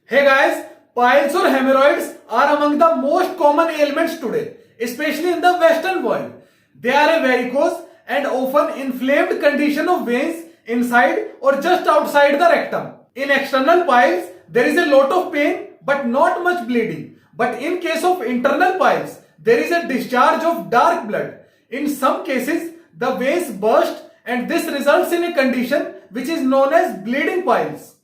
Hey guys, piles or hemorrhoids are among the most common ailments today, especially in the Western world. They are a varicose and often inflamed condition of veins inside or just outside the rectum. In external piles, there is a lot of pain but not much bleeding. But in case of internal piles, there is a discharge of dark blood. In some cases, the veins burst and this results in a condition which is known as bleeding piles.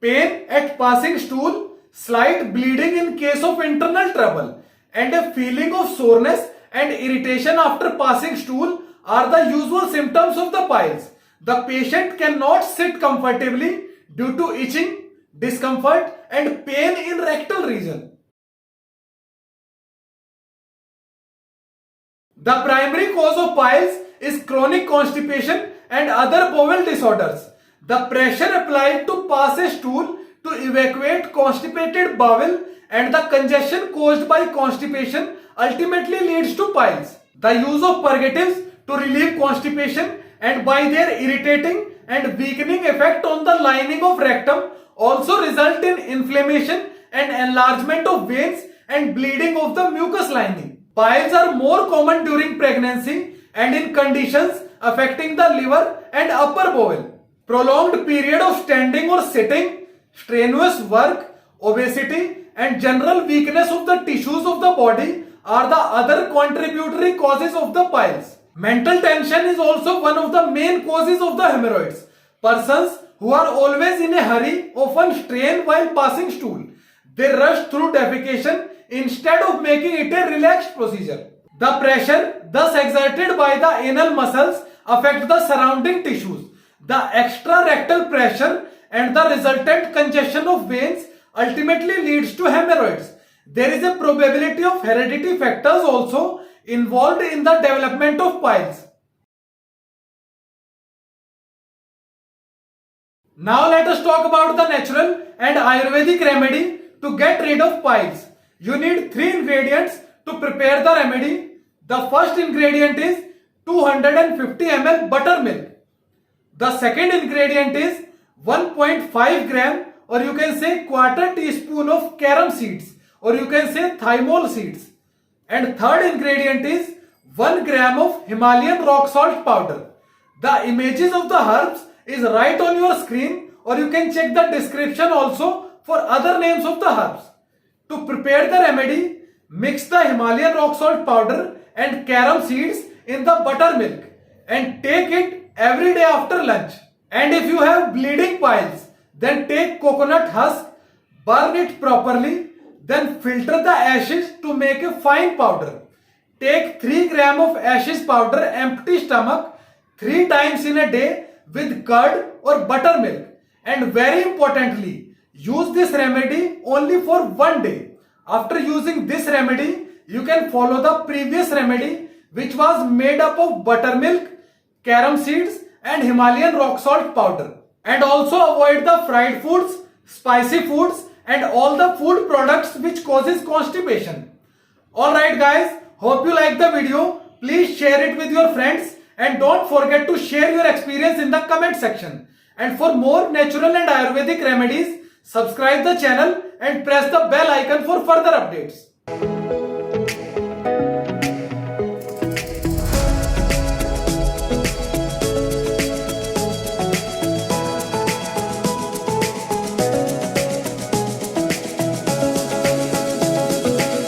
Pain at passing stool, slight bleeding in case of internal trouble, and a feeling of soreness and irritation after passing stool are the usual symptoms of the piles. The patient cannot sit comfortably due to itching, discomfort, and pain in rectal region. The primary cause of piles is chronic constipation and other bowel disorders. The pressure applied to pass a stool to evacuate constipated bowel and the congestion caused by constipation ultimately leads to piles. The use of purgatives to relieve constipation and by their irritating and weakening effect on the lining of rectum also result in inflammation and enlargement of veins and bleeding of the mucous lining. Piles are more common during pregnancy and in conditions affecting the liver and upper bowel. Prolonged period of standing or sitting, strenuous work, obesity and general weakness of the tissues of the body are the other contributory causes of the piles. Mental tension is also one of the main causes of the hemorrhoids. Persons who are always in a hurry often strain while passing stool. They rush through defecation instead of making it a relaxed procedure. The pressure thus exerted by the anal muscles affect the surrounding tissues. The extra rectal pressure and the resultant congestion of veins ultimately leads to hemorrhoids. There is a probability of heredity factors also involved in the development of piles. Now let us talk about the natural and Ayurvedic remedy to get rid of piles. You need 3 ingredients to prepare the remedy. The first ingredient is 250 ml buttermilk. The second ingredient is 1.5 gram or you can say quarter teaspoon of carom seeds or you can say thymol seeds. And third ingredient is 1 gram of Himalayan rock salt powder. The images of the herbs is right on your screen or you can check the description also for other names of the herbs. To prepare the remedy, mix the Himalayan rock salt powder and carom seeds in the buttermilk and take it every day after lunch. And if you have bleeding piles, then take coconut husk, burn it properly, then filter the ashes to make a fine powder. Take 3 gram of ashes powder empty stomach 3 times in a day with curd or buttermilk. And very importantly, use this remedy only for 1 day. After using this remedy, you can follow the previous remedy which was made up of buttermilk, carom seeds and Himalayan rock salt powder. And also avoid the fried foods, spicy foods and all the food products which causes constipation. Alright guys, hope you like the video. Please share it with your friends and don't forget to share your experience in the comment section. And for more natural and Ayurvedic remedies, subscribe the channel and press the bell icon for further updates.